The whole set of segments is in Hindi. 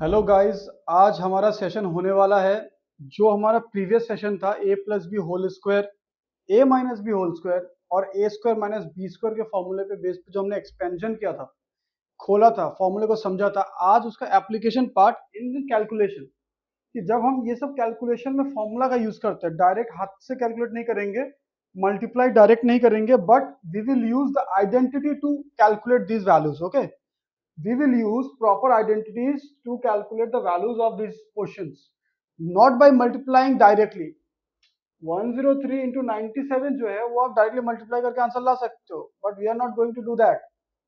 हेलो गाइस, आज हमारा सेशन होने वाला है। जो हमारा प्रीवियस सेशन था ए plus B whole square, A minus B whole square और ए स्क्वायर माइनस बी स्क्वायर के फॉर्मूले पे बेस पे जो हमने एक्सपेंशन किया था, खोला था, फॉर्मूले को समझा था। आज उसका एप्लीकेशन पार्ट इन कैलकुलेशन, कि जब हम ये सब कैलकुलेशन में फॉर्मूला का यूज करते हैं, डायरेक्ट हाथ से कैलकुलेट नहीं करेंगे, मल्टीप्लाई डायरेक्ट नहीं करेंगे, but we will use the identity to calculate these values. Okay, we will use proper identities to calculate the values of these questions, not by multiplying directly. 103 into 97 जो है वो आप डायरेक्टली मल्टीप्लाई करके आंसर ला सकते हो, but we are not going to do that.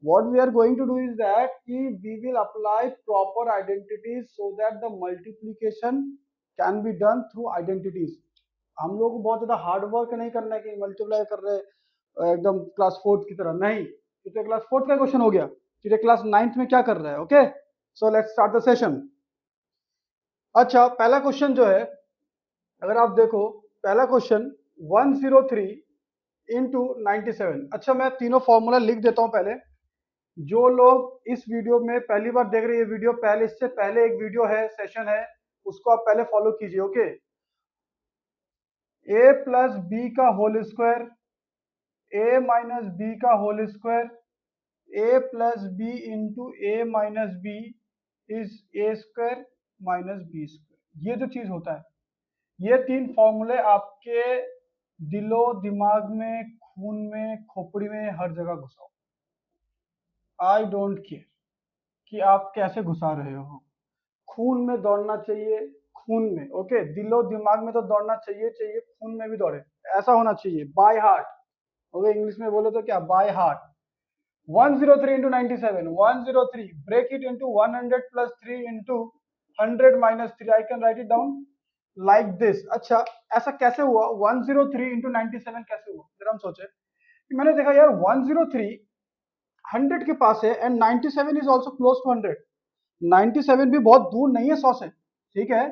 what we are going to do is that कि we will apply proper identities so that the multiplication can be done through identities. हम लोग को बहुत ज्यादा हार्ड वर्क नहीं करना है कि मल्टीप्लाई कर रहे एकदम क्लास फोर्थ की तरह, नहीं. ये तो क्लास फोर्थ का क्वेश्चन हो गया, फिर क्लास नाइन्थ में क्या कर रहा है. Okay, so let's start the session. अच्छा, पहला क्वेश्चन जो है, अगर आप देखो, पहला क्वेश्चन 103 इंटू 97. अच्छा, मैं तीनों फॉर्मूला लिख देता हूं पहले. जो लोग इस वीडियो में पहली बार देख रहे हैं, ये वीडियो पहले, इससे पहले एक वीडियो है, सेशन है, उसको आप पहले फॉलो कीजिए. ओके, ए प्लस बी का whole square, A minus B का whole square, A plus B into A minus B is A square minus B square. ये जो चीज होता है, ये तीन फॉर्मूले आपके दिलो दिमाग में, खून में, खोपड़ी में, हर जगह घुसाओ. आई डोंट केयर कि आप कैसे घुसा रहे हो. खून में दौड़ना चाहिए, खून में. ओके, दिलो दिमाग में तो दौड़ना चाहिए चाहिए, खून में भी दौड़े, ऐसा होना चाहिए. By heart. ओके, इंग्लिश में बोले तो क्या, by heart. 103 into 97, 103, break it into 100 plus 3 into 100 minus 3. I can write it down like this. अच्छा, ऐसा कैसे हुआ? 103 into 97 कैसे हुआ? जरा हम सोचे कि मैंने देखा यार 103 100 के पास है and 97 is also close to 100. 97 भी बहुत दूर नहीं है 100 से, ठीक है.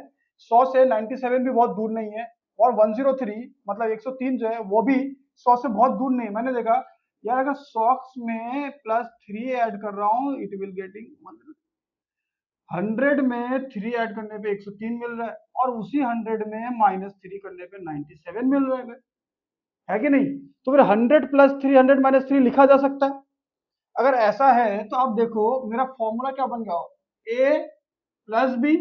100 से 97 भी बहुत दूर नहीं है, और 103 मतलब 103 जो है वो भी 100 से बहुत दूर नहीं है. मैंने देखा यार, अगर 100 में प्लस 3 ऐड कर रहा हूँ, इट विल गेटिंग 100 में 3 ऐड करने पे 103 मिल रहा है, और उसी 100 में माइनस 3 करने पे 97 मिल रहा है कि नहीं? तो फिर 100 प्लस 3, 100 माइनस 3 लिखा जा सकता है. अगर ऐसा है तो आप देखो मेरा फॉर्मूला क्या बन गया. ए प्लस बी,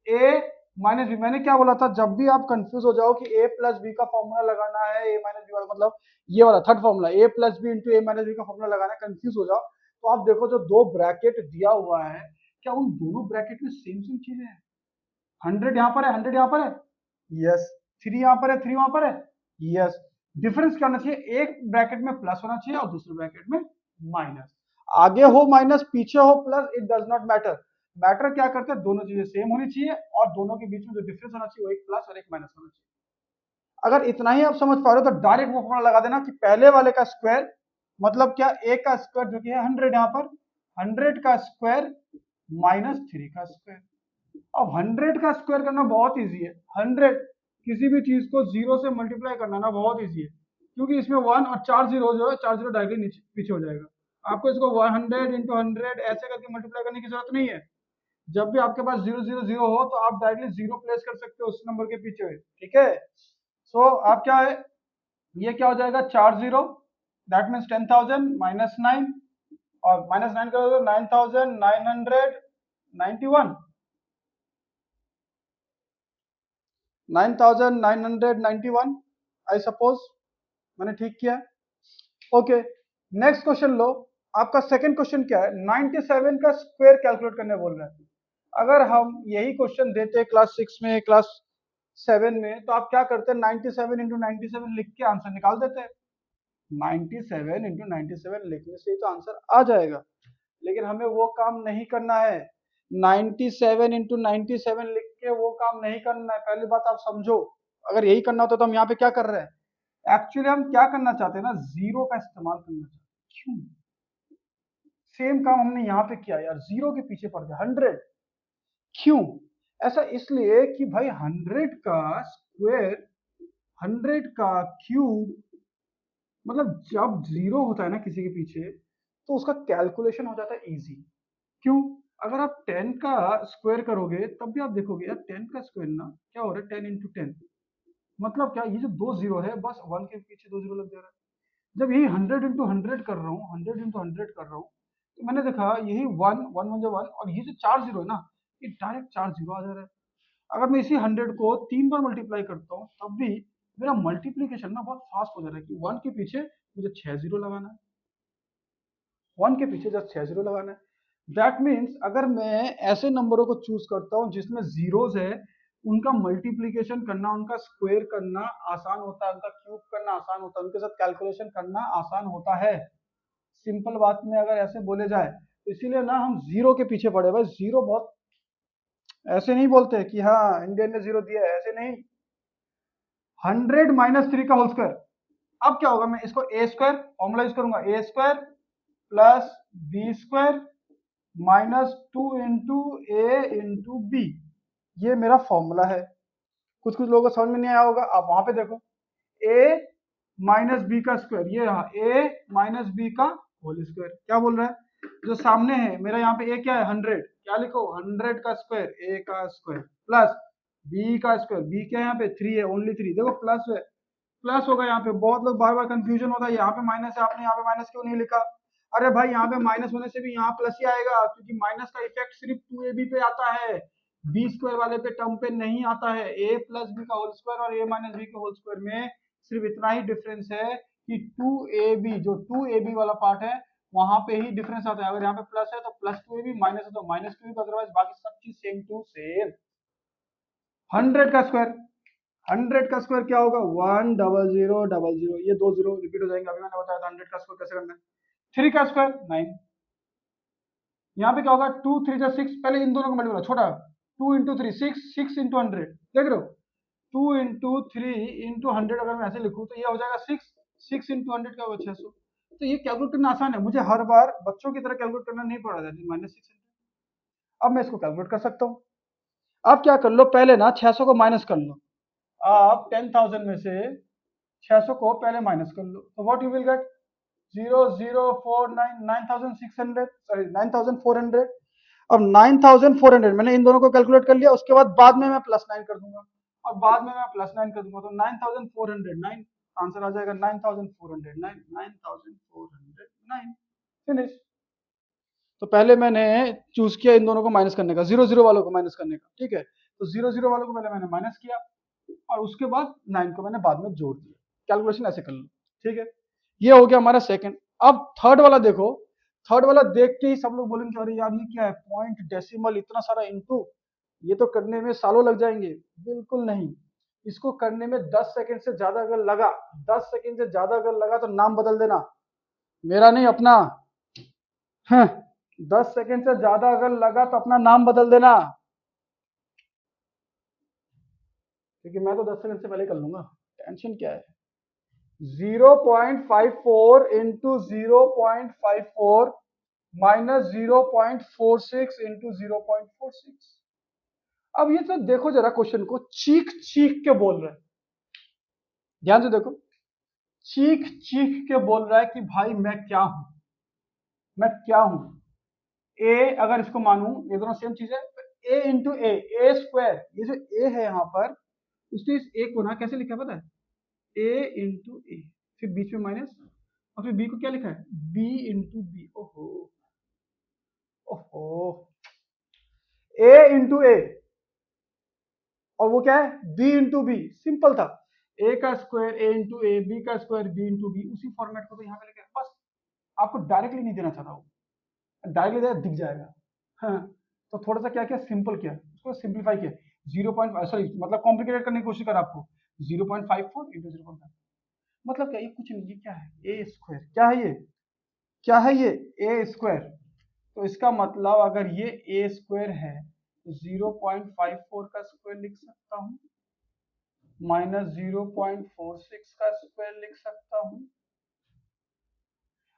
ए माइनस बी. मैंने क्या बोला था, जब भी आप कंफ्यूज हो जाओ कि ए प्लस बी का फॉर्मूला लगाना है, ए माइनस बी वाला, मतलब ये वाला third formula, A plus B into A minus B का फॉर्मूला लगाना है, कंफ्यूज हो जाओ, तो आप देखो जो दो ब्रैकेट दिया हुआ है, क्या उन दोनों ब्रैकेट में सेम सेम चीजें हैं? 100 यहाँ पर है, 100 यहाँ पर है, यस. 3 यहाँ पर है, 3 वहां पर है, यस. डिफरेंस क्या होना चाहिए? एक ब्रैकेट में प्लस होना चाहिए और दूसरे ब्रैकेट में माइनस. आगे हो माइनस, पीछे हो plus, it does not matter. Matter क्या करते हैं, दोनों चीजें सेम होनी चाहिए और दोनों के बीच में जो डिफरेंस होना चाहिए वो एक प्लस और एक माइनस होना चाहिए. अगर इतना ही आप समझ पा रहे हो तो डायरेक्ट वो फॉर्मूला लगा देना कि पहले वाले का स्क्वायर मतलब क्या, ए का स्क्वायर जो कि है 100 यहाँ पर, 100 का स्क्वायर माइनस 3 का स्क्वायर. अब 100 का स्क्वायर करना बहुत इजी है. 100, किसी भी चीज को जीरो से मल्टीप्लाई करना ना बहुत इजी है, क्योंकि इसमें 1 और 4 जीरो जो है, 4 जीरो डायरेक्टली नीचे पीछे हो जाएगा. आपको इसको 100 इंटू 100 ऐसे करके मल्टीप्लाई करने की जरूरत नहीं है. जब भी आपके पास 000 हो तो आप डायरेक्टली जीरो प्लेस कर सकते हो उस नंबर के पीछे, ठीक है. सो आप क्या है, ये क्या हो जाएगा, 4 जीरो, दैट मीन्स 10,000 माइनस 9, और माइनस 9 करोगे 9,991, 9,991 आई सपोज मैंने ठीक किया. ओके, नेक्स्ट क्वेश्चन लो. आपका सेकंड क्वेश्चन क्या है, 97 का स्क्वायर कैलकुलेट करने बोल रहा है. अगर हम यही क्वेश्चन देते क्लास 6 में, क्लास 7 में, तो आप क्या करते हैं, 97 इंटू 97 लिख के आंसर निकाल देते हैं. 97 इंटू 97 लिखने से ही तो आंसर आ जाएगा, लेकिन हमें वो काम नहीं करना है. 97 इंटू 97 लिख के वो काम नहीं करना है, पहली बात आप समझो. अगर यही करना होता तो हम यहाँ पे क्या कर रहे हैं, एक्चुअली हम क्या करना चाहते हैं ना, जीरो का इस्तेमाल करना चाहते हैं. क्यों? सेम काम हमने यहाँ पे किया यार, जीरो के पीछे पड़ गया 100. क्यों ऐसा? इसलिए कि भाई 100 का स्क्वायर, 100 का क्यूब, मतलब जब जीरो होता है ना किसी के पीछे, तो उसका कैलकुलेशन हो जाता है इजी. क्यों? अगर आप 10 का स्क्वायर करोगे तब भी आप देखोगे यार 10 का स्क्वायर ना क्या हो रहा है 10 इंटू 10, मतलब क्या ये जो दो जीरो है बस वन के पीछे दो जीरो लग जा रहा है। जब यही 100 इंटू 100 कर रहा हूँ 100 इंटू 100 कर रहा हूँ तो मैंने देखा यही वन वन वन जो वन और ये जो चार जीरो है ना ये डायरेक्ट चार जीरो आ जा रहा है। अगर मैं इसी 100 को 3 बार मल्टीप्लाई करता हूँ तब भी मेरा मल्टीप्लीकेशन ना बहुत फास्ट हो जा रहा है कि वन के पीछे मुझे 6 जीरो लगाना है, वन के पीछे जब 6 जीरो लगाना है। दैट मीन्स अगर मैं ऐसे नंबरों को चूज करता हूँ जिसमें जीरोस है उनका मल्टीप्लीकेशन करना उनका स्क्वायर करना आसान होता है, उनका क्यूब करना आसान होता है, उनके साथ कैलकुलेशन करना आसान होता है। सिंपल बात में अगर ऐसे बोले जाए तो इसीलिए ना हम जीरो के पीछे पड़े भाई। जीरो बहुत ऐसे नहीं बोलते कि हाँ इंडियन ने जीरो दिया है, ऐसे नहीं। 100 - 3 का होल स्क्वायर। अब क्या होगा मैं इसको ए स्क्वायर फॉर्मूला यूज करूंगा A square plus B square minus 2 into A into B, ये मेरा फॉर्मूला है। कुछ कुछ लोगों को समझ में नहीं आया होगा, आप वहां पे देखो ए माइनस बी का स्क्वायर, ये रहा ए माइनस बी का होल स्क्वायर। क्या बोल रहा है जो सामने है मेरा यहाँ पे ए क्या है 100, क्या लिखो 100 का स्क्वायर ए का स्क्वायर प्लस बी का स्क्वायर, बी क्या है यहाँ पे 3 है ओनली 3, देखो प्लस है प्लस होगा। यहाँ पे बहुत लोग बार बार कंफ्यूजन होता है यहाँ पे माइनस है आपने यहाँ पे माइनस क्यों नहीं लिखा। अरे भाई यहाँ पे माइनस होने से भी यहाँ प्लस ही आएगा क्योंकि माइनस का इफेक्ट सिर्फ 2ab पे आता है, बी स्क्वायर वाले पे टर्म पे नहीं आता है। ए प्लस बी का होल स्क्वायर और ए माइनस बी के होल स्क्वायर में सिर्फ इतना ही डिफरेंस है कि 2ab जो 2ab वाला पार्ट है वहां पे ही डिफरेंस आता है। अगर यहाँ पे प्लस है तो प्लस 2ab, माइनस है तो माइनस 2ab, अदरवाइज बाकी सब चीज सेम टू सेम। 100 का स्क्वायर, 100 का स्क्वायर क्या होगा 10000, ये दो जीरो रिपीट हो जाएंगे। अभी मैंने बताया था 100 का स्क्वायर कैसे करना है। 3 का स्क्वायर 9, यहाँ पे क्या होगा 2 3 जा 6, पहले इन दोनों को मल्टीप्लाई छोटा 2 इंटू 3 6, 6 इंटू 100 देख रहे हो 2 इंटू 3 इंटू 100 अगर मैं ऐसे लिखूँ तो ये हो जाएगा 6, 6 इंटू 100 का होगा 600। तो ये कैलकुलेट करना आसान है, मुझे हर बार बच्चों की तरह कैलकुलेट करना नहीं पड़ा था माइनस 600। अब मैं इसको कैलकुलेट कर सकता हूँ। अब क्या कर लो पहले ना 600 को माइनस कर लो, आप 10,000 में से 600 को पहले माइनस कर लो तो what you will get 0049 9600 sorry 9400। अब 9400 मैंने इन दोनों को कैलकुलेट कर लिया, उसके बाद में मैं प्लस 9 कर दूंगा और बाद में मैं प्लस 9 कर दूंगा तो 9409 आंसर आ जाएगा 9409 9409 फिनिश। तो पहले मैंने चूज किया इन दोनों को माइनस करने का, जीरो जीरो वालों को माइनस करने का, ठीक है। तो जीरो जीरो वालों को पहले मैंने माइनस किया और उसके बाद 9 को मैंने बाद में जोड़ दिया। कैलकुलेशन ऐसे कर लो, ठीक है। ये हो गया हमारा सेकंड। अब थर्ड वाला देखो, थर्ड वाला देख के ही सब लोग बोलेंगे अरे यार ये क्या है पॉइंट डेसिमल इतना सारा इंटू, ये तो करने में सालों लग जाएंगे। बिल्कुल नहीं, इसको करने में 10 सेकंड से ज्यादा अगर लगा, 10 सेकंड से ज्यादा अगर लगा तो नाम बदल देना, मेरा नहीं अपना। हाँ, 10 सेकंड से ज्यादा अगर लगा तो अपना नाम बदल देना, क्योंकि मैं तो 10 सेकंड से पहले कर लूंगा, टेंशन क्या है। 0.54 इंटू 0.54 माइनस 0.46 इंटू 0.46। अब ये तो देखो जरा क्वेश्चन को, चीख चीख के बोल रहा है, ध्यान से देखो, चीख चीख के बोल रहा है कि भाई मैं क्या हूं, मैं क्या हूं। ए अगर इसको मानूं ये दोनों सेम चीज है, ए इंटू ए स्क्वायर, ये जो ए है यहाँ पर उसने इस ए को ना कैसे लिखा है पता है, ए इंटू ए फिर बीच में माइनस और फिर बी को क्या लिखा है बी इंटू बी। ओहो ओहो, ए इंटू ए और वो क्या है बी इंटू बी, सिंपल था। ए का स्क्वायर ए इंटू ए, बी का स्क्वायर बी इंटू बी, उसी फॉर्मेट को तो यहाँ पे लेके बस आपको डायरेक्टली नहीं देना चाहता हूँ, डायरेक्टली दिख जाएगा। हाँ, तो थोड़ा सा क्या किया सिंपल किया, उसको सिंप्लीफाई किया, 0. सॉरी मतलब कॉम्प्लिकेटेड करने की कोशिश कर आपको 0.54 इंटू 0.5, मतलब क्या ये कुछ नहीं, ये क्या है ए स्क्वायर, क्या है ये, क्या है ये ए स्क्वायर। तो इसका मतलब अगर ये ए स्क्वायर है तो 0.54 का स्क्वायर लिख सकता हूँ माइनस 0.46 का स्क्वायर लिख सकता हूँ।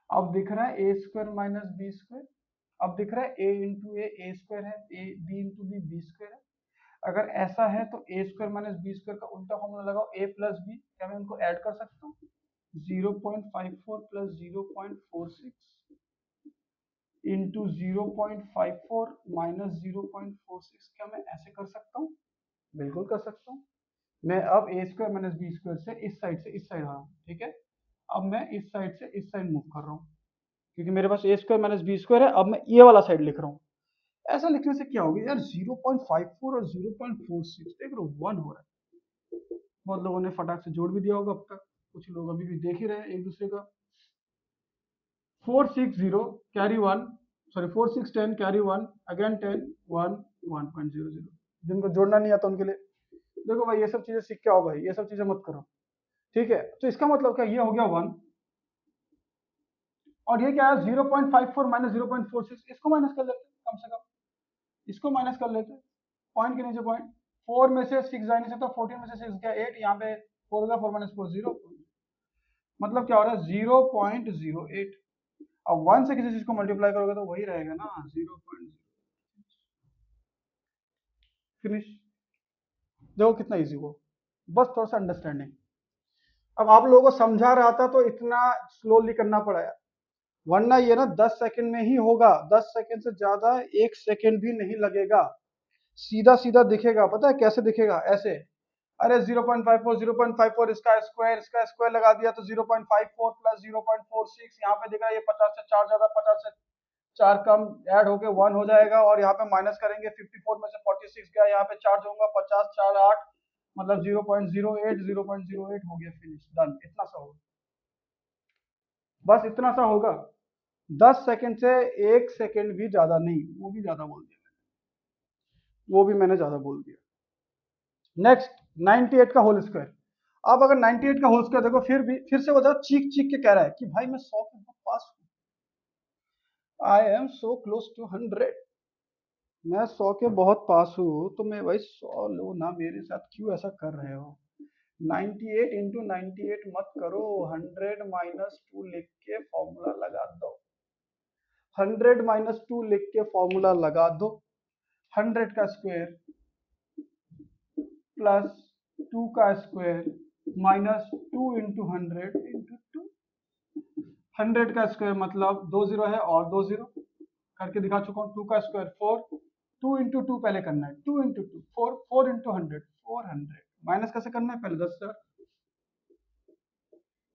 अब दिख रहा है A square minus B square, अब दिख रहा है ए इंटू ए स्क्वायर है, A B into B square है। अगर ऐसा है तो A square minus B square का उल्टा फॉर्मूला लगाओ ए प्लस बी, क्या मैं उनको ऐड कर सकता हूँ 0.54 प्लस 0.46 इंटू 0.54 माइनस 0.46, क्या मैं ऐसे कर सकता हूँ? बिल्कुल कर सकता हूँ। मैं अब ए स्क्वायर माइनस बी स्क्वायर से इस साइड आ रहा हूँ, ठीक है। अब मैं इस साइड से इस साइड मूव कर रहा हूँ, क्योंकि मेरे पास ए स्क्वायर माइनस बी स्क्वायर है। अब मैं ये वाला साइड लिख रहा हूँ। ऐसा लिखने से क्या होगा यार, 0.54 और 0.46 देख रहे हो 1 हो रहा है। बहुत लोगों ने फटाक से जोड़ भी दिया होगा अब तक, कुछ लोग अभी भी देख ही रहे हैं एक दूसरे का। 460 कैरी 1, सॉरी 4610 कैरी 1 अगेन 10 1 1.00। जिनको जोड़ना नहीं आता उनके लिए देखो भाई, ये सब चीजें सीख के आओ भाई, ये सब चीजें मत करो, ठीक है। तो इसका मतलब क्या, ये हो गया 1 और ये क्या है 0.54 माइनस 0.46, इसको माइनस कर लेते हैं कम से कम, इसको माइनस कर लेते हैं। पॉइंट के नीचे पॉइंट, 4 में से 6 जा नहीं सकता, 14 में से 6 गया 8, यहाँ पे 4 का 4 माइनस 4 0, मतलब क्या हो रहा है 0.08। अब 1 से किसी चीज को मल्टीप्लाई करोगे तो वही रहेगा ना 0.0। फिनिश। देखो कितना इजी हुआ, बस थोड़ा सा अंडरस्टैंडिंग। अब आप लोगों को समझा रहा था तो इतना स्लोली करना पड़ा है, वरना ये ना 10 सेकंड में ही होगा, 10 सेकंड से ज्यादा 1 सेकंड भी नहीं लगेगा। सीधा सीधा दिखेगा, पता है कैसे दिखेगा, ऐसे। अरे 0.54 0.54 इसका स्क्वायर लगा दिया तो 0.54 प्लस 0.46, यहाँ पे दिख रहा है ये 50 से 4 ज्यादा, 50 से 4 कम ऐड होके 1 हो जाएगा, और यहाँ पे माइनस करेंगे 54 में से 46 गया, यहाँ पे 4 होगा 50 4 8, मतलब 0.08 हो गया, फिनिश डन। इतना सा होगा, बस इतना सा होगा। 10 सेकंड से 1 सेकंड भी ज्यादा नहीं, वो भी ज्यादा बोल दिया, वो भी मैंने ज्यादा बोल दिया। नेक्स्ट 98 का होल स्क्वायर। अब अगर 98 का होल स्क्वायर देखो, फिर से बताओ, चीख चीख के कह रहा है कि भाई मैं 100 के बहुत पास हूँ, I am so close to 100, मैं 100 के बहुत पास हूँ, तो मैं भाई 100 लो ना, मेरे साथ क्यों ऐसा कर रहे हो? 98 इंटू 98 मत करो, 100 माइनस 2 लिख के फॉर्मूला लगा दो, 100 माइनस 2 लिख के फॉर्मूला लगा दो। 100 का स्क्वायर प्लस 2 का स्क्वायर माइनस 2 इंटू 100 इंटू 2। 100 का स्क्वायर मतलब 2 जीरो है और 2 जीरो करके दिखा चुका हूँ। 2 का स्क्वायर 4, 2 इंटू 2 पहले करना है, 2 इंटू 2 4, 4 इंटू 100 400, माइनस कैसे करना है, पहले 10,000,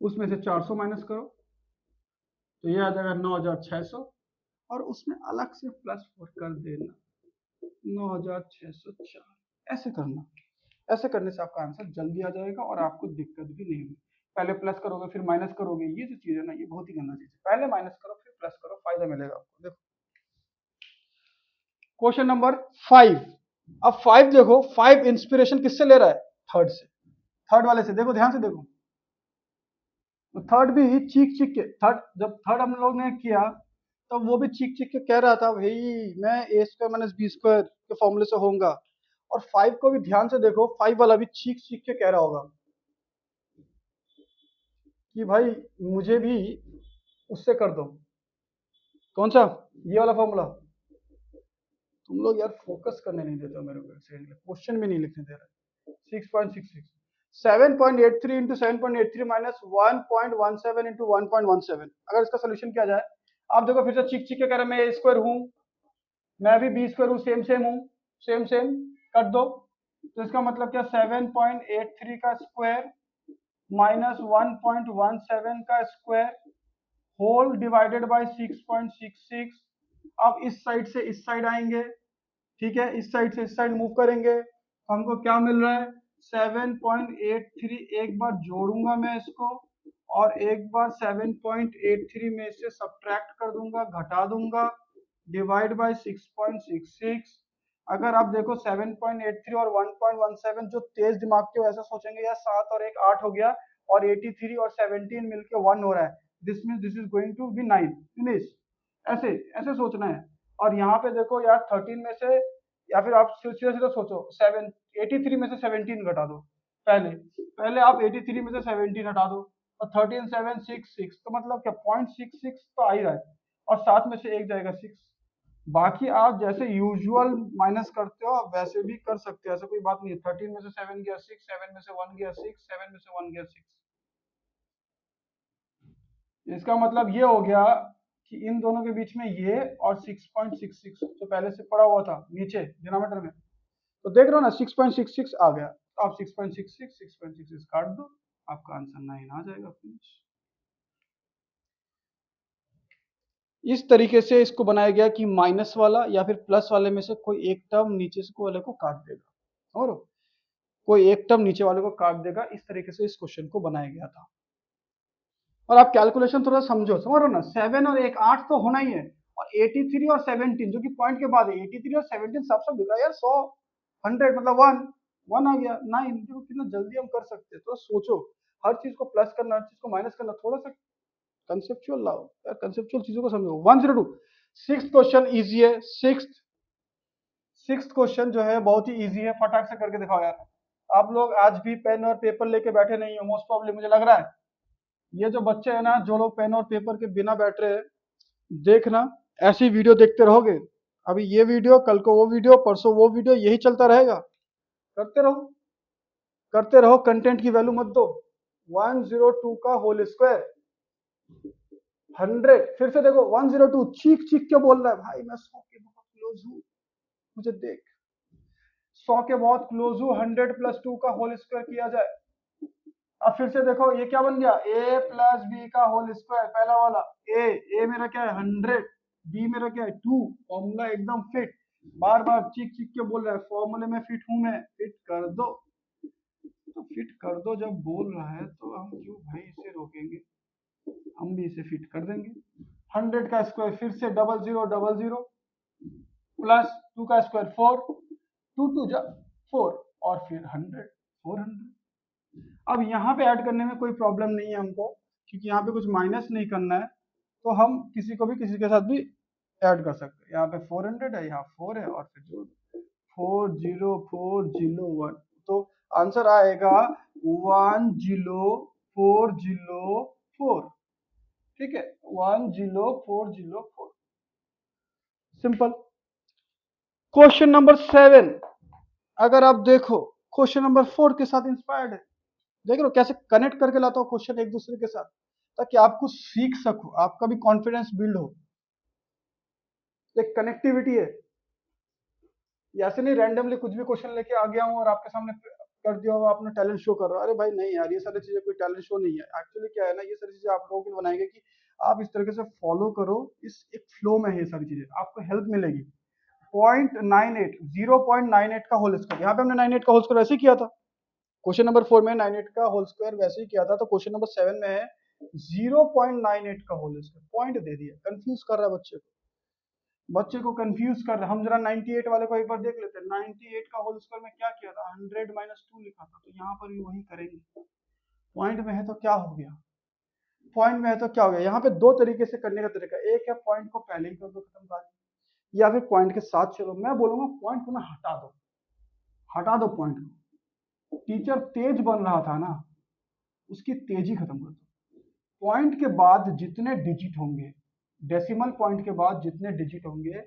उसमें से 400 माइनस करो तो ये आ जाएगा 9,600, और उसमें अलग से प्लस 4 कर देना 9,604। ऐसे करना, ऐसे करने से आपका आंसर जल्दी आ जाएगा और आपको दिक्कत भी नहीं होगी। पहले प्लस करोगे फिर माइनस करोगे, ये जो चीज है ना, ये बहुत ही गंदा चीज है। पहले माइनस करो फिर प्लस करो, फायदा मिलेगा आपको। देखो क्वेश्चन नंबर 5। अब 5 देखो, 5 इंस्पिरेशन किससे ले रहा है, थर्ड से, थर्ड वाले से। देखो ध्यान से देखो, तो थर्ड भी चीख चीख के, थर्ड जब थर्ड हम लोग ने किया तो वो भी चीख चीख के कह रहा था भाई मैं ए स्क्वायर माइनस बी स्क्वायर के फॉर्मूले से होऊंगा। और 5 को भी ध्यान से देखो, 5 वाला भी चीख चीख के कह रहा होगा कि भाई मुझे भी उससे कर दो। कौन सा, ये वाला फॉर्मूला। तुम लोग यार फोकस करने नहीं देते हो मेरे को, क्वेश्चन में नहीं लिखने दे रहे। 6.66 7.83 इंटू 7.83 माइनस 1.17 इंटू 1.17, अगर इसका सोल्यूशन किया जाए। आप देखो फिर से चीख चीख के कह रहे मैं ए स्क्वायर हूँ, मैं भी बी स्क्वायर हूँ, सेम सेम हूँ, सेम सेम कर दो। तो इसका मतलब क्या, 7.83 का स्क्वायर माइनस 1.17 का स्क्वायर होल डिवाइडेड बाय 6.66। अब इस साइड से इस साइड आएंगे, ठीक है, इस साइड से इस साइड मूव करेंगे, हमको क्या मिल रहा है 7.83। एक बार जोड़ूंगा मैं इसको, और एक बार 7.83 में से सब्ट्रैक्ट कर दूंगा, घटा दूंगा, डिवाइड बाय 6.66। अगर आप देखो 7.83 और 1.17, जो तेज दिमाग के वैसे सोचेंगे यार 7 और 1 8 हो गया, और 83 और 17 मिलके 1 हो रहा है, this means this is going to be 9, finish. ऐसे ऐसे सोचना है। और यहाँ पे देखो यार 13 में से, या फिर आप सीधा सीधा सोचो 83 में से 17 घटा दो, पहले पहले आप 83 में से 17 हटा दो, और 13 7 6 6, तो मतलब क्या 0.66 तो आ ही रहा है, और 7 में से एक जाएगा 6। बाकी आप जैसे यूजुअल माइनस करते हो आप वैसे भी कर सकते हो, ऐसा कोई बात नहीं है। 13 में से 7 गया 6, 7 में से 1 गया 6, 7 में से 1 गया 6। इसका मतलब ये हो गया कि इन दोनों के बीच में ये और 6.66 जो पहले से पड़ा हुआ था नीचे डिनोमिनेटर में, तो देख रहे हो ना 6.66 आ गया, तो आप 6.66 काट दो, आपका आंसर 9 आ जाएगा। फिनिश। इस तरीके से इसको बनाया गया कि माइनस वाला या फिर प्लस वाले में से कोई एक टर्म नीचे से वाले को काट देगा और कोई एक टर्म नीचे वाले को काट देगा। इस तरीके से इस क्वेश्चन को बनाया गया था। और आप कैलकुलेशन थोड़ा समझ रहे हो ना, 7 और 1 8 तो होना ही है, और 83 और 17 जो कि पॉइंट के बाद है, 83 और 17 साफ साफ दिख रहा है यार, 100 100 मतलब 1 आ गया 9। देखो कितना जल्दी हम कर सकते हैं। तो सोचो, हर चीज को प्लस करना, हर चीज को माइनस करना, थोड़ा सा कंसेप्चुअल लाओ यार, कंसेप्चुअल चीजों को समझो। 102 सिक्स्थ क्वेश्चन इजी है। सिक्स्थ क्वेश्चन जो है बहुत ही इजी है, फटाक से करके दिखाओ यार। आप लोग आज भी पेन और पेपर लेके बैठे नहीं हो मोस्ट प्रॉब्लम, मुझे लग रहा है। ये जो बच्चे हैं ना, जो लोग पेन और पेपर के बिना बैठ रहे हैं, देखना ऐसी वीडियो देखते रहोगे, अभी ये वीडियो, कल को वो वीडियो, परसों वो वीडियो, यही चलता रहेगा। करते रहो करते रहो, कंटेंट की वैल्यू मत दो। 102 का होल स्क्वायर 100, फिर से देखो 102, चीख चीख के बोल रहा है भाई मैं 100 के बहुत क्लोज हूँ, मुझे देख 100 के बहुत क्लोज हूँ, 100 प्लस 2 का होल स्क्वायर किया जाए। अब फिर से देखो ये क्या बन गया, a प्लस बी का होल स्क्वायर, पहला वाला a मेरा क्या है 100, b मेरा क्या है 2, फॉर्मूला एकदम फिट। बार बार चीख चीख के बोल रहा है फॉर्मूले में फिट हूं मैं, फिट कर दो। तो फिट कर दो जब बोल रहा है तो हम क्यों भाई इसे रोकेंगे, हम भी इसे फिट कर देंगे। 100 का स्क्वायर फिर से 0000 प्लस 2 का स्क्वायर 4, 2 2 जा 4 और फिर 100 400। अब यहाँ पे ऐड करने में कोई प्रॉब्लम नहीं है हमको, क्योंकि यहाँ पे कुछ माइनस नहीं करना है, तो हम किसी को भी किसी के साथ भी ऐड कर सकते हैं। यहाँ पे 400 है, यहाँ 4 है और फिर जोड़ 40401, तो आंसर आएगा 10404। ठीक है, 10404। सिंपल। क्वेश्चन नंबर 7 अगर आप देखो क्वेश्चन नंबर 4 के साथ इंस्पायर्ड है। देख रहे हो कैसे कनेक्ट करके लाता हूँ क्वेश्चन एक दूसरे के साथ, ताकि आप कुछ सीख सको, आपका भी कॉन्फिडेंस बिल्ड हो। एक कनेक्टिविटी है, ऐसे नहीं रैंडमली कुछ भी क्वेश्चन लेके आ गया हूँ और आपके सामने कर दिया हुआ अपना टैलेंट शो कर रहा हूँ। अरे भाई नहीं यार, ये सारी चीजें कोई टैलेंट शो नहीं है। एक्चुअली क्या है ना, ये सारी चीजें आप लोगों के लिए बनाएंगे कि आप इस तरीके से फॉलो करो, इस एक फ्लो में है ये सारी चीजें, आपको हेल्प मिलेगी। 0.98 का होल स्क्वायर, यहाँ पे हमने 98 का होल स्क्वायर ऐसे ही किया था। क्वेश्चन नंबर 4 में 98 का होल स्क्वायर वैसे ही किया था, तो क्वेश्चन नंबर 7 में है 0.98 का होल स्क्वायर। पॉइंट दे दिया, कंफ्यूज कर रहा है बच्चे को कंफ्यूज कर रहा है। हम जरा 98 वाले को एक बार देख लेते हैं। 98 का होल स्क्वायर में क्या किया था, 100 माइनस 2 लिखा था, तो यहाँ पर भी वही करेंगे। पॉइंट में है तो क्या हो गया, पॉइंट में है तो क्या हो गया। यहाँ पे दो तरीके से करने का तरीका, एक है पॉइंट को पहले ही कर दो खत्म कर, या फिर पॉइंट के साथ चलो। मैं बोलूंगा पॉइंट को ना हटा दो पॉइंट को। टीचर तेज बन रहा था ना, उसकी तेजी खत्म कर दो। पॉइंट के बाद जितने डिजिट होंगे, डेसिमल पॉइंट के बाद जितने डिजिट होंगे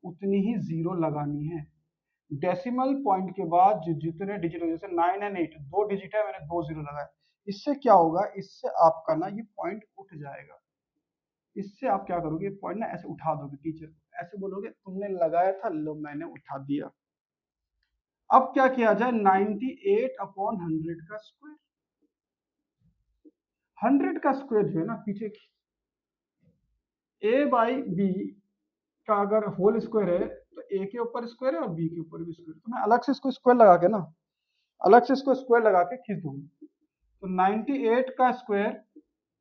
उतनी ही जीरो लगानी है। डेसिमल पॉइंट के बाद जितने डिजिट होंगे, जैसे 9 एंड 8 दो डिजिट है, मैंने 2 जीरो लगाए। इससे क्या होगा, इससे आपका ना ये पॉइंट उठ जाएगा। इससे आप क्या करोगे, पॉइंट ना ऐसे उठा दोगे, टीचर ऐसे बोलोगे तुमने लगाया था, लो मैंने उठा दिया। अब क्या किया जाए, 98 अपॉन 100 का स्क्वायर। 100 का स्क्वायर जो है ना, पीछे a बाई बी का अगर होल स्क्वायर है, तो a के ऊपर स्क्वायर है और b के ऊपर भी स्क्वायर, तो मैं अलग से इसको स्क्वायर लगा के ना, अलग से इसको स्क्वायर लगा के खींच दूंगा। तो 98 का स्क्वायर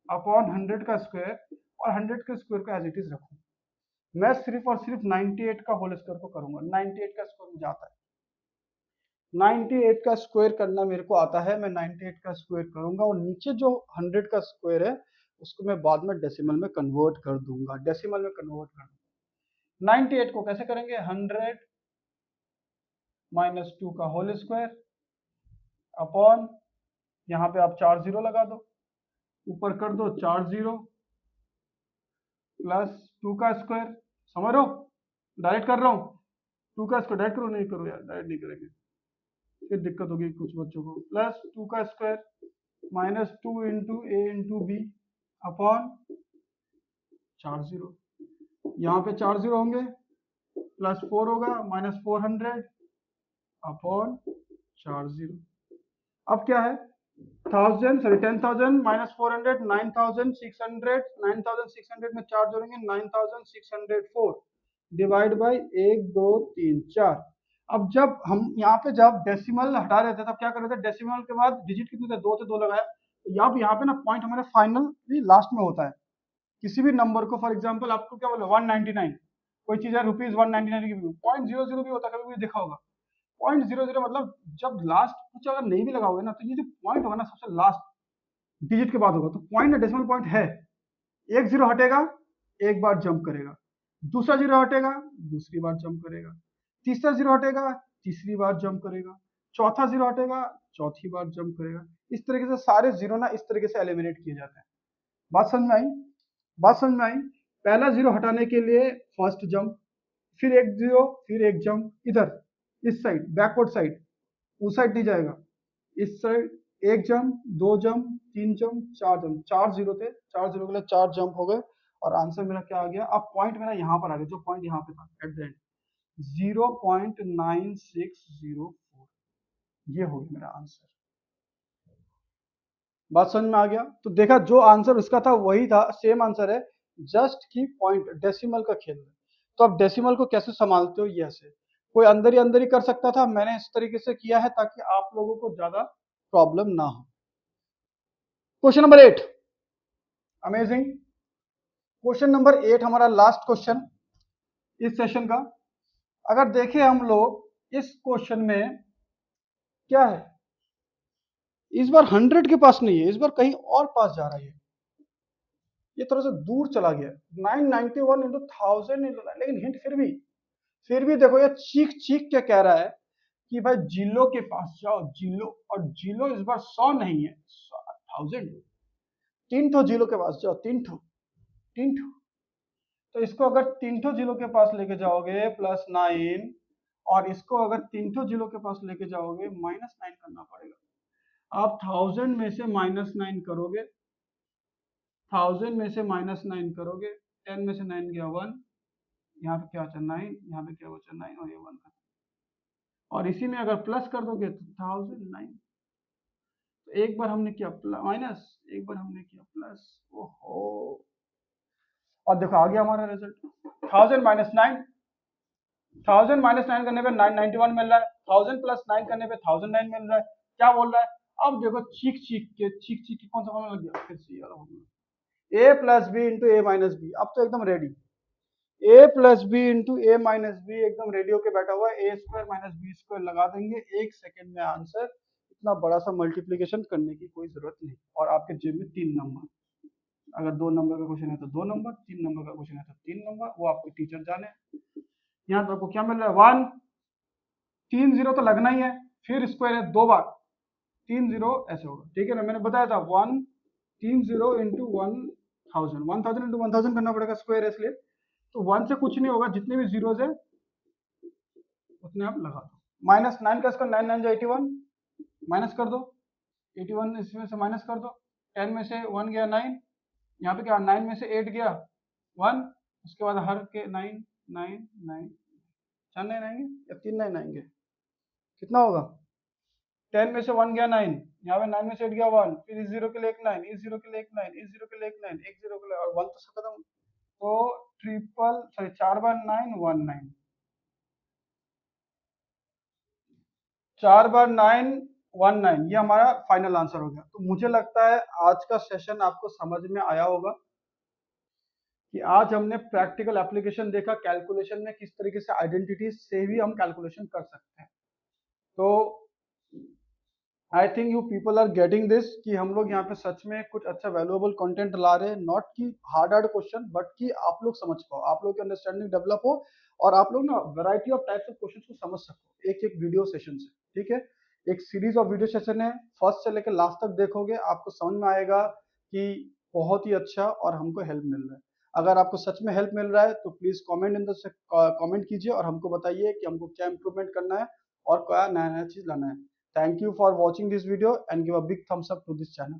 अपॉन 100 का स्क्वायर, और 100 के स्क्वायर को एज इट इज रखूँ। मैं सिर्फ और सिर्फ 98 का होल स्क्वायर को करूंगा। 98 का स्क्वायर मुझे आता है, 98 का स्क्वायर करना मेरे को आता है। मैं 98 का स्क्वायर करूंगा, और नीचे जो 100 का स्क्वायर है उसको मैं बाद में डेसिमल में कन्वर्ट कर दूंगा। डेसिमल में कन्वर्ट कर दूंगा। 98 को कैसे करेंगे, 100 माइनस 2 का होल स्क्वायर अपॉन, यहाँ पे आप 4 जीरो लगा दो, ऊपर कर दो 4 जीरो प्लस 2 का स्क्वायर। समझ रहे हो, डायरेक्ट कर रहा हूँ। 2 का स्क्वायर डायरेक्ट करो, नहीं करो यार, डायरेक्ट नहीं करेंगे, फिर दिक्कत होगी कुछ बच्चों को। प्लस 2 का square minus 2 into A into B upon 4 zero. यहाँ पे 4 जीरो होंगे, प्लस 4 होगा, माइनस 400 अपॉन 4 जीरो। अब क्या है, 10,000 माइनस 400, 9,600, 9,600 में 4 जोड़ेंगे, 9,604 डिवाइड बाई 1 2 3 4। अब जब हम यहाँ पे जब डेसिमल हटा रहे थे तब क्या कर रहे थे, डेसिमल के बाद डिजिट कितने थे, 2 थे, 2 लगाया। तो यहाँ पे ना पॉइंट हमारे फाइनल लास्ट में होता है। किसी भी नंबर को, फॉर एग्जाम्पल आपको क्या बोला 199, कोई चीज है ₹199 की, 0.00 भी होता है, कभी भी देखा होगा। 0.00 मतलब जब लास्ट कुछ अगर नहीं भी लगाओगे ना, तो ये जो पॉइंट होगा ना सबसे लास्ट डिजिट के बाद होगा, तो पॉइंट ना डेसिमल पॉइंट है। एक जीरो हटेगा, एक बार जंप करेगा, दूसरा जीरो हटेगा, दूसरी बार जंप करेगा, तीसरा जीरो हटेगा, तीसरी बार जंप करेगा, चौथा जीरो हटेगा, चौथी बार जंप करेगा। इस तरीके से सारे जीरो ना इस तरीके से एलिमिनेट किए जाते हैं। बात समझ में आई? बात समझ में आई? पहला जीरो हटाने के लिए फर्स्ट जंप, फिर एक जीरो, फिर एक जंप इधर इस साइड बैकवर्ड साइड, उस साइड नहीं जाएगा, इस साइड एक जंप, दो जंप, तीन जंप, चार जंप, 4 जीरो थे, 4 जीरो के लिए 4 जंप हो गए, और आंसर मेरा क्या आ गया, अब पॉइंट मेरा यहाँ पर आ गया, जो पॉइंट यहाँ पे था एट द एंड 0.9604, ये हो गया मेरा आंसर। बात समझ में आ गया? तो देखा, जो आंसर उसका था वही था, सेम आंसर है, जस्ट की पॉइंट डेसिमल का खेल है। तो अब डेसिमल को कैसे संभालते हो, ये ऐसे कोई अंदर ही कर सकता था, मैंने इस तरीके से किया है ताकि आप लोगों को ज्यादा प्रॉब्लम ना हो। Question number 8, amazing. Question number 8 हमारा लास्ट क्वेश्चन इस सेशन का। अगर देखें हम लोग इस क्वेश्चन में क्या है, इस बार 100 के पास नहीं है, इस बार कहीं और पास जा रहा है, ये थोड़ा सा दूर चला गया। 991 इंटू 1000, लेकिन हिंट फिर भी देखो, ये चीख चीख के कह रहा है कि भाई जिलो के पास जाओ, जिलो, और जिलो इस बार 100 नहीं है, 1000। 3 ठो जिलो के पास जाओ, 3 ठो, 3 ठो। तो इसको अगर 3 ठो जिलो के पास लेके जाओगे प्लस 9, और इसको अगर 3 ठो जिलो के पास लेके जाओगे -9 करना पड़ेगा। आप 1000 में से -9 करोगे, 1000 में से -9 करोगे, 10 में से 9 गया 1, यहाँ पे क्या बचा 9, यहाँ पे क्या बचा 9, और ये 1 का, और इसी में अगर प्लस कर दोगे तो 1009। तो एक बार हमने किया माइनस, एक बार हमने किया प्लस, ओहो, और देखो आ गया हमारा रिजल्ट 1000 माइनस 9, 1000 माइनस 9 करने पे 991 मिल रहा है, 1000 प्लस 9 करने पे 1009 मिल रहा है। क्या बोल रहा है, अब देखो चीख चीख के कौन सा फॉर्मूला लग गया, फिर से ये वाला formula, A plus B into A minus B. अब तो एकदम ready, A plus B into A minus B एकदम रेडी होके बैठा हुआ है, A square minus B square लगा देंगे, 1 सेकेंड में आंसर। इतना बड़ा सा मल्टीप्लीकेशन करने की कोई जरूरत नहीं, और आपके जेब में 3 नंबर। अगर 2 नंबर का क्वेश्चन है तो 2 नंबर, 3 नंबर का क्वेश्चन है तो 3 नंबर, वो आपके टीचर जाने। यहाँ तो आपको क्या मिल रहा है, 1, 3 जीरो तो लगना ही है, फिर स्क्वायर है 2 बार, 3 जीरो ऐसे होगा, ठीक है ना, मैंने बताया था 1 3 जीरो इंटू 1000, 1000 इंटू 1000 करना पड़ेगा, स्क्वायर है इसलिए। तो 1 से कुछ नहीं होगा, जितने भी जीरोज है उतने आप लगा दो। -9 का स्क्वायर 9 9 जो 81, माइनस कर दो, 81 इसमें से माइनस कर दो, 10 में से 1 गया 9, यहाँ पे क्या 9 में से 8 गया 1, उसके बाद हर के 9 9 9, 4 9 आएंगे या 3 9 आएंगे, कितना होगा, 10 में से 1 गया 9, यहाँ पे 9 में से 8 गया 1, फिर इस जीरो के लिए एक 9, इस जीरो के लिए एक 9, इस जीरो के लिए एक 9, एक जीरो के लिए, और 1 तो सब खत्म। तो ट्रिपल सॉरी 4 बार 9 1 9, 4 बार 9 1 9, ये हमारा फाइनल आंसर हो गया। तो मुझे लगता है आज का सेशन आपको समझ में आया होगा कि आज हमने प्रैक्टिकल एप्लीकेशन देखा, कैलकुलेशन में किस तरीके से आइडेंटिटी से भी हम कैलकुलेशन कर सकते हैं। तो I think you people are getting this, कि हम लोग यहाँ पे सच में कुछ अच्छा वैल्यूएबल कंटेंट ला रहे हैं, नॉट कि हार्ड क्वेश्चन, बट कि आप लोग समझ पाओ, आप लोग की अंडरस्टैंडिंग डेवलप हो, और आप लोग ना variety of types of question को समझ सको एक एक वीडियो सेशन से, ठीक है। एक सीरीज ऑफ वीडियो सेशन है, फर्स्ट से लेकर लास्ट तक देखोगे, आपको समझ में आएगा कि बहुत ही अच्छा और हमको हेल्प मिल रहा है। अगर आपको सच में हेल्प मिल रहा है तो प्लीज कमेंट कीजिए और हमको बताइए कि हमको क्या इंप्रूवमेंट करना है और क्या नया नया चीज लाना है। Thank you for watching this video and give a big thumbs up to this channel.